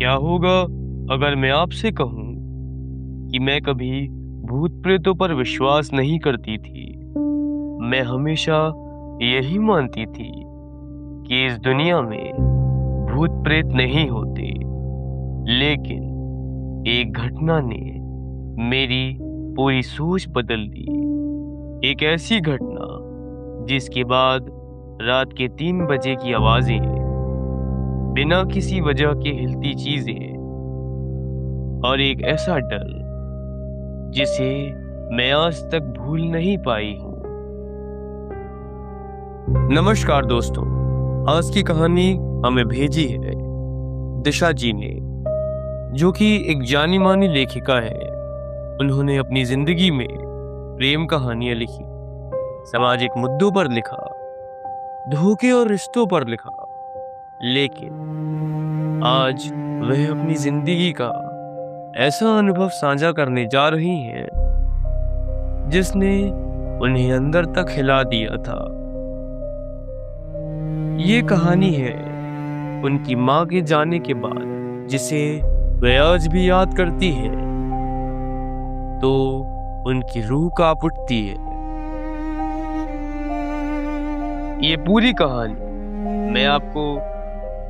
क्या होगा अगर मैं आपसे कहूं कि मैं कभी भूत प्रेतों पर विश्वास नहीं करती थी। मैं हमेशा यही मानती थी कि इस दुनिया में भूत प्रेत नहीं होते। लेकिन एक घटना ने मेरी पूरी सोच बदल दी। एक ऐसी घटना जिसके बाद रात के 3 बजे की आवाजें, बिना किसी वजह के हिलती चीजें और एक ऐसा डर जिसे मैं आज तक भूल नहीं पाई हूँ। नमस्कार दोस्तों, आज की कहानी हमें भेजी है दिशा जी ने, जो कि एक जानी मानी लेखिका है। उन्होंने अपनी जिंदगी में प्रेम कहानियां लिखी, सामाजिक मुद्दों पर लिखा, धोखे और रिश्तों पर लिखा। लेकिन आज वह अपनी जिंदगी का ऐसा अनुभव साझा करने जा रही हैं जिसने उन्हें अंदर तक हिला दिया था। ये कहानी है उनकी माँ के जाने के बाद, जिसे वह आज भी याद करती है तो उनकी रूह कांप उठती है। ये पूरी कहानी मैं आपको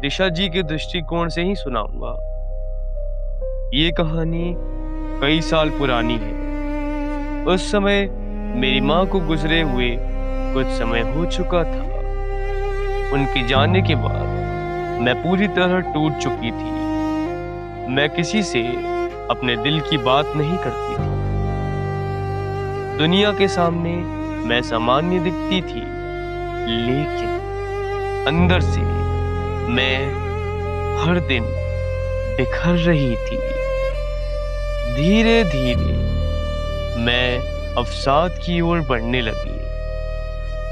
दिशा जी के दृष्टिकोण से ही सुनाऊंगा। ये कहानी कई साल पुरानी है। उस समय मेरी माँ को गुजरे हुए कुछ समय हो चुका था। उनके जाने के बाद मैं पूरी तरह टूट चुकी थी। मैं किसी से अपने दिल की बात नहीं करती थी। दुनिया के सामने मैं सामान्य दिखती थी, लेकिन अंदर से मैं हर दिन बिखर रही थी। धीरे धीरे मैं अवसाद की ओर बढ़ने लगी।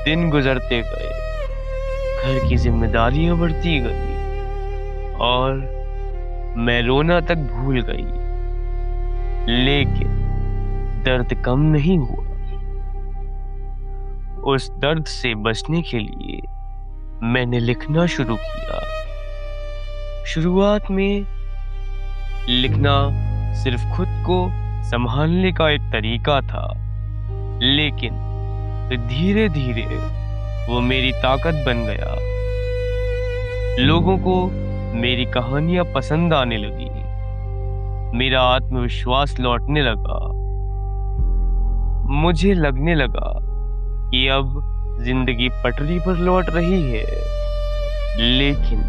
दिन गुजरते गए, घर की जिम्मेदारियां बढ़ती गई और मैं रोना तक भूल गई। लेकिन दर्द कम नहीं हुआ। उस दर्द से बचने के लिए मैंने लिखना शुरू किया। शुरुआत में लिखना सिर्फ खुद को संभालने का एक तरीका था, लेकिन धीरे धीरे वो मेरी ताकत बन गया। लोगों को मेरी कहानियां पसंद आने लगी। मेरा आत्मविश्वास लौटने लगा। मुझे लगने लगा कि अब जिंदगी पटरी पर लौट रही है। लेकिन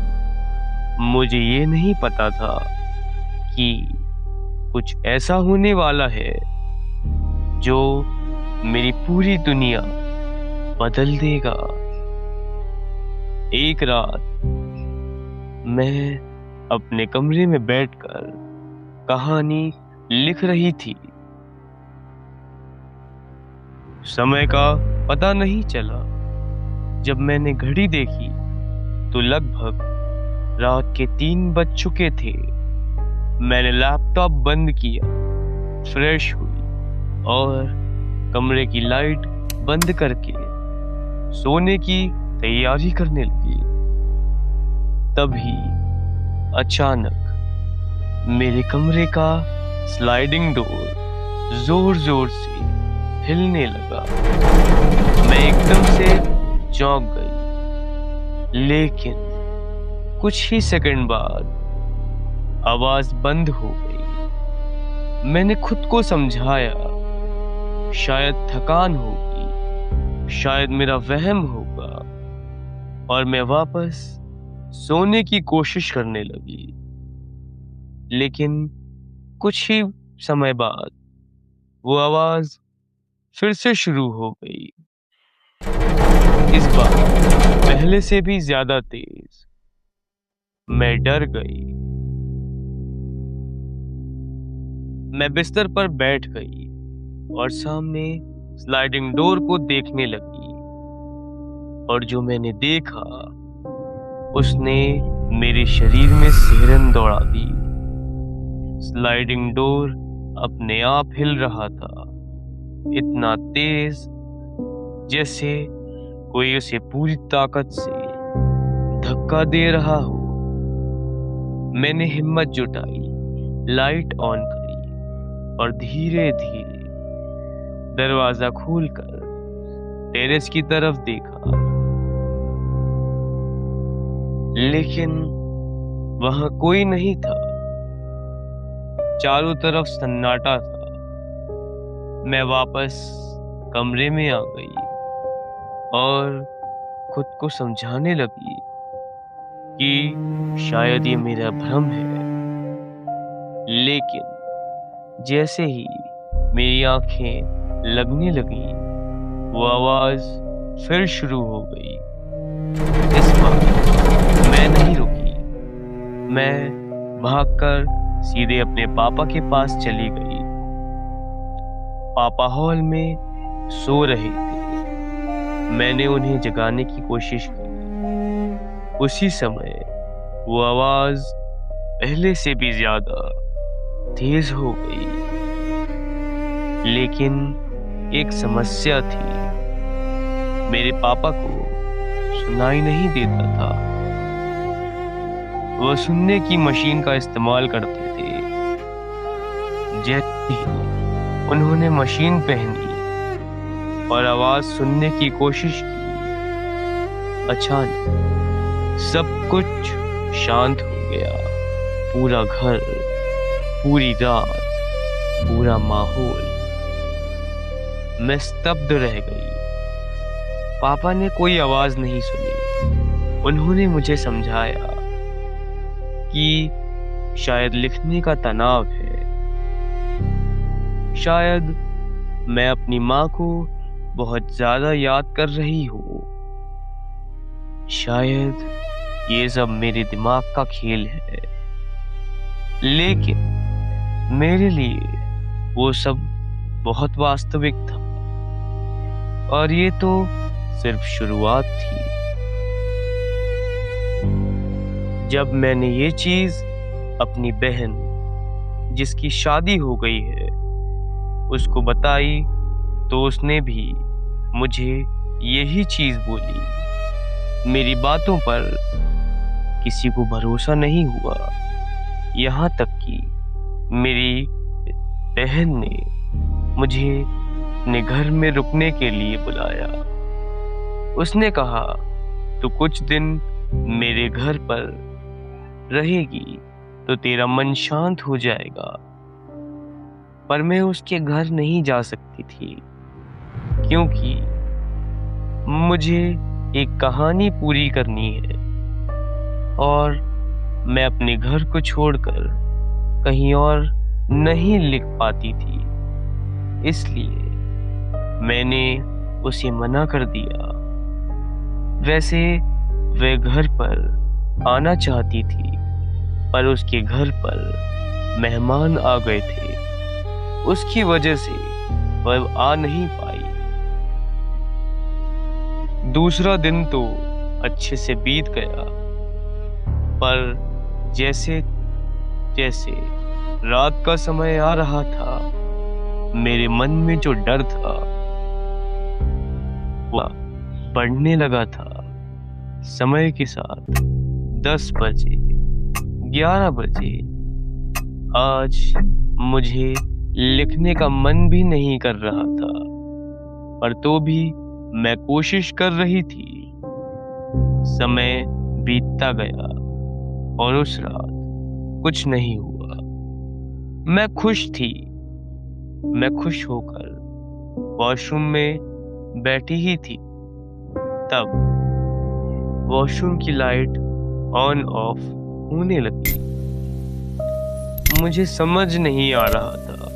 मुझे ये नहीं पता था कि कुछ ऐसा होने वाला है जो मेरी पूरी दुनिया बदल देगा। एक रात मैं अपने कमरे में बैठकर कहानी लिख रही थी। समय का पता नहीं चला। जब मैंने घड़ी देखी तो लगभग रात के 3 बज चुके थे। मैंने लैपटॉप बंद किया, फ्रेश हुई और कमरे की लाइट बंद करके सोने की तैयारी करने लगी। तभी अचानक मेरे कमरे का स्लाइडिंग डोर जोर जोर से हिलने लगा। मैं एकदम से चौंक गई, लेकिन कुछ ही सेकंड बाद आवाज बंद हो गई। मैंने खुद को समझाया, शायद थकान होगी, शायद मेरा वहम होगा, और मैं वापस सोने की कोशिश करने लगी। लेकिन कुछ ही समय बाद वो आवाज फिर से शुरू हो गई, इस बार पहले से भी ज्यादा तेज। मैं डर गई। मैं बिस्तर पर बैठ गई और सामने स्लाइडिंग डोर को देखने लगी। और जो मैंने देखा उसने मेरे शरीर में सिहरन दौड़ा दी। स्लाइडिंग डोर अपने आप हिल रहा था, इतना तेज जैसे कोई उसे पूरी ताकत से धक्का दे रहा हो। मैंने हिम्मत जुटाई, लाइट ऑन करी और धीरे धीरे दरवाजा खोलकर टेरेस की तरफ देखा, लेकिन वहां कोई नहीं था। चारों तरफ सन्नाटा था। मैं वापस कमरे में आ गई और खुद को समझाने लगी कि शायद ये मेरा भ्रम है। लेकिन जैसे ही मेरी आंखें लगने लगी, वो आवाज फिर शुरू हो गई। इस बार मैं नहीं रुकी। मैं भागकर सीधे अपने पापा के पास चली गई। पापा हॉल में सो रहे थे। मैंने उन्हें जगाने की कोशिश की। उसी समय वो आवाज पहले से भी ज्यादा तेज हो गई। लेकिन एक समस्या थी, मेरे पापा को सुनाई नहीं देता था। वह सुनने की मशीन का इस्तेमाल करते थे। जैसे ही उन्होंने मशीन पहनी और आवाज सुनने की कोशिश की, अचानक सब कुछ शांत हो गया। पूरा घर, पूरी रात, पूरा माहौल। मैं स्तब्ध रह गई। पापा ने कोई आवाज नहीं सुनी। उन्होंने मुझे समझाया कि शायद लिखने का तनाव है। शायद मैं अपनी माँ को बहुत ज्यादा याद कर रही हूँ। शायद ये सब मेरे दिमाग का खेल है। लेकिन मेरे लिए वो सब बहुत वास्तविक था। और ये तो सिर्फ शुरुआत थी। जब मैंने ये चीज अपनी बहन, जिसकी शादी हो गई है, उसको बताई, तो उसने भी मुझे यही चीज बोली। मेरी बातों पर किसी को भरोसा नहीं हुआ। यहाँ तक कि मेरी बहन ने मुझे अपने घर में रुकने के लिए बुलाया। उसने कहा, तू कुछ दिन मेरे घर पर रहेगी तो तेरा मन शांत हो जाएगा। पर मैं उसके घर नहीं जा सकती थी, क्योंकि मुझे एक कहानी पूरी करनी है और मैं अपने घर को छोड़कर कहीं और नहीं लिख पाती थी। इसलिए मैंने उसे मना कर दिया। वैसे वह घर पर आना चाहती थी, पर उसके घर पर मेहमान आ गए थे। उसकी वजह से वह आ नहीं पाई। दूसरा दिन तो अच्छे से बीत गया, पर जैसे जैसे रात का समय आ रहा था, मेरे मन में जो डर था वह बढ़ने लगा था। समय के साथ 10 बजे, 11 बजे, आज मुझे लिखने का मन भी नहीं कर रहा था, पर तो भी मैं कोशिश कर रही थी। समय बीतता गया और उस रात कुछ नहीं हुआ। मैं खुश थी। मैं खुश होकर वॉशरूम में बैठी ही थी, तब वॉशरूम की लाइट ऑन ऑफ होने लगी। मुझे समझ नहीं आ रहा था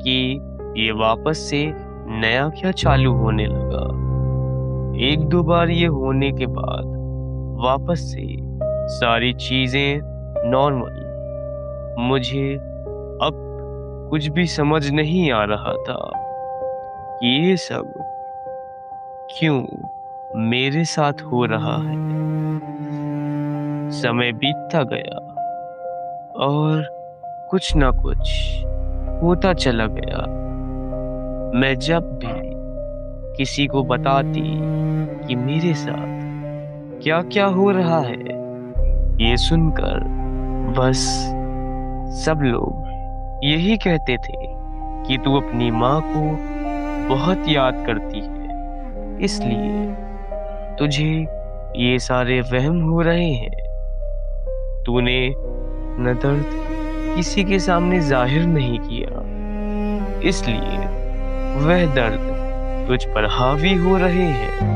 कि ये वापस से नया क्या चालू होने लगा। 1-2 बार ये होने के बाद वापस से सारी चीजें नॉर्मल। मुझे अब कुछ भी समझ नहीं आ रहा था कि ये सब क्यों मेरे साथ हो रहा है। समय बीतता गया और कुछ ना कुछ होता चला गया। मैं जब भी किसी को बताती कि मेरे साथ क्या क्या हो रहा है, ये सुनकर बस सब लोग यही कहते थे कि तू अपनी माँ को बहुत याद करती है, इसलिए तुझे ये सारे वहम हो रहे हैं। तूने न दर्द किसी के सामने जाहिर नहीं किया, इसलिए वह दर्द तुझ पर हावी हो रहे हैं।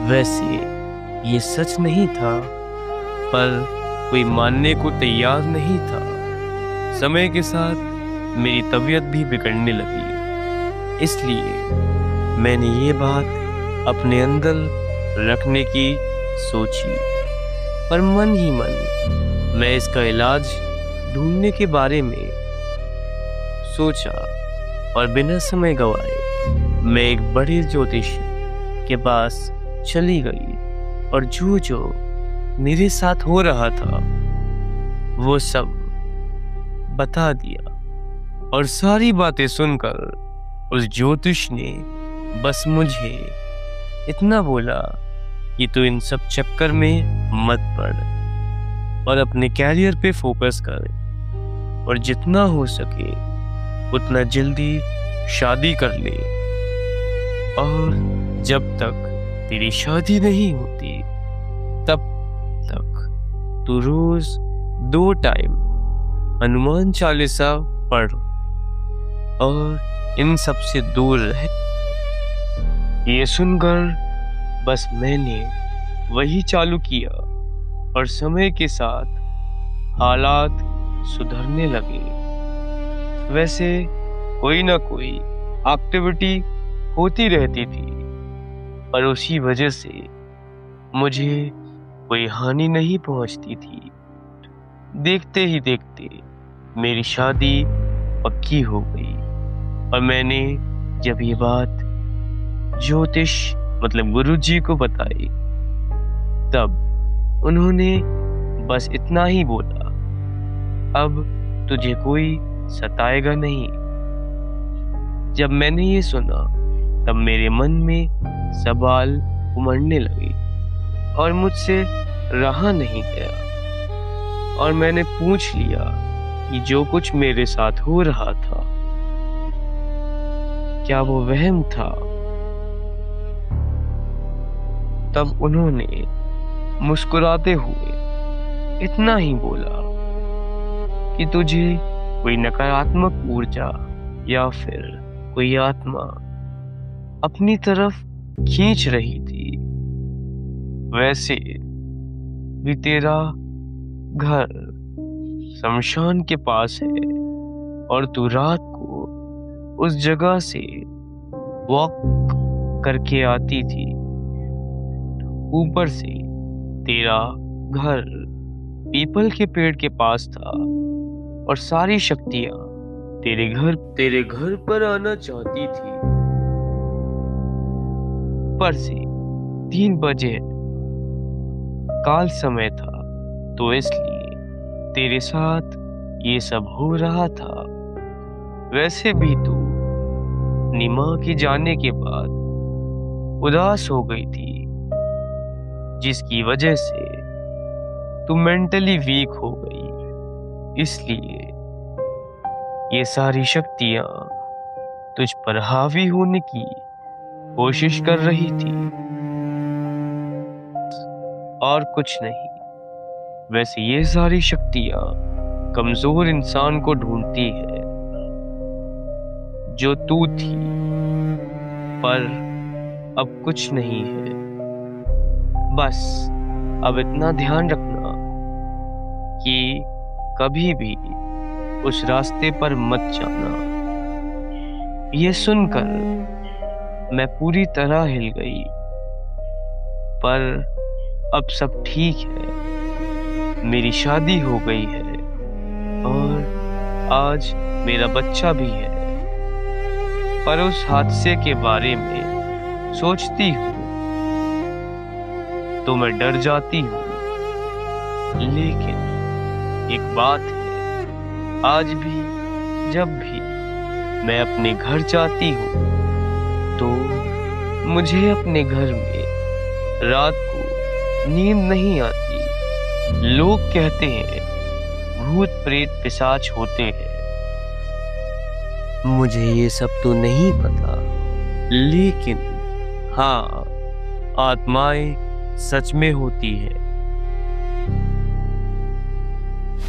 वैसे ये सच नहीं था, पर कोई मानने को तैयार नहीं था। समय के साथ मेरी तबीयत भी बिगड़ने लगी, इसलिए मैंने ये बात अपने अंदर रखने की सोची। पर मन ही मन मैं इसका इलाज ढूंढने के बारे में सोचा और बिना समय गवाए मैं एक बड़े ज्योतिष के पास चली गई और जो मेरे साथ हो रहा था वो सब बता दिया। और सारी बातें सुनकर उस ज्योतिष ने बस मुझे इतना बोला कि तू इन सब चक्कर में मत पड़ और अपने कैरियर पे फोकस कर, और जितना हो सके उतना जल्दी शादी कर ले। और जब तक तेरी शादी नहीं होती तब तक तू रोज 2 टाइम हनुमान चालीसा पढ़ और इन सब से दूर रहे। ये सुनकर बस मैंने वही चालू किया और समय के साथ हालात सुधरने लगे। वैसे कोई ना कोई एक्टिविटी होती रहती थी, पर उसी वजह से मुझे कोई हानि नहीं पहुंचती थी। देखते ही देखते मेरी शादी पक्की हो गई। और मैंने जब ये बात ज्योतिष मतलब गुरुजी को बताई, तब उन्होंने बस इतना ही बोला, अब तुझे कोई सताएगा नहीं। जब मैंने ये सुना तब मेरे मन में सवाल उमड़ने लगे और मुझसे रहा नहीं गया। और मैंने पूछ लिया कि जो कुछ मेरे साथ हो रहा था क्या वो वहम था। तब उन्होंने मुस्कुराते हुए इतना ही बोला कि तुझे कोई नकारात्मक ऊर्जा या फिर कोई आत्मा अपनी तरफ खींच रही थी। वैसे भी तेरा घर शमशान के पास है और तू रात को उस जगह से वॉक करके आती थी। ऊपर से तेरा घर पीपल के पेड़ के पास था और सारी शक्तियां तेरे घर पर आना चाहती थी। पर से 3 बजे काल समय था, तो इसलिए तेरे साथ ये सब हो रहा था। वैसे भी तू अपनी माँ के जाने के बाद उदास हो गई थी, जिसकी वजह से तू मेंटली वीक हो गई। इसलिए ये सारी शक्तियां तुझ पर हावी होने की कोशिश कर रही थी और कुछ नहीं। वैसे ये सारी शक्तियां कमजोर इंसान को ढूंढती है, जो तू थी, पर अब कुछ नहीं है। बस अब इतना ध्यान रखना कि कभी भी उस रास्ते पर मत जाना। ये सुनकर मैं पूरी तरह हिल गई, पर अब सब ठीक है। मेरी शादी हो गई है और आज मेरा बच्चा भी है। पर उस हादसे के बारे में सोचती हूँ तो मैं डर जाती हूँ। लेकिन एक बात है, आज भी जब भी मैं अपने घर जाती हूँ तो मुझे अपने घर में रात को नींद नहीं आती। लोग कहते हैं भूत प्रेत पिशाच होते हैं। मुझे ये सब तो नहीं पता, लेकिन हाँ, आत्माएं सच में होती है।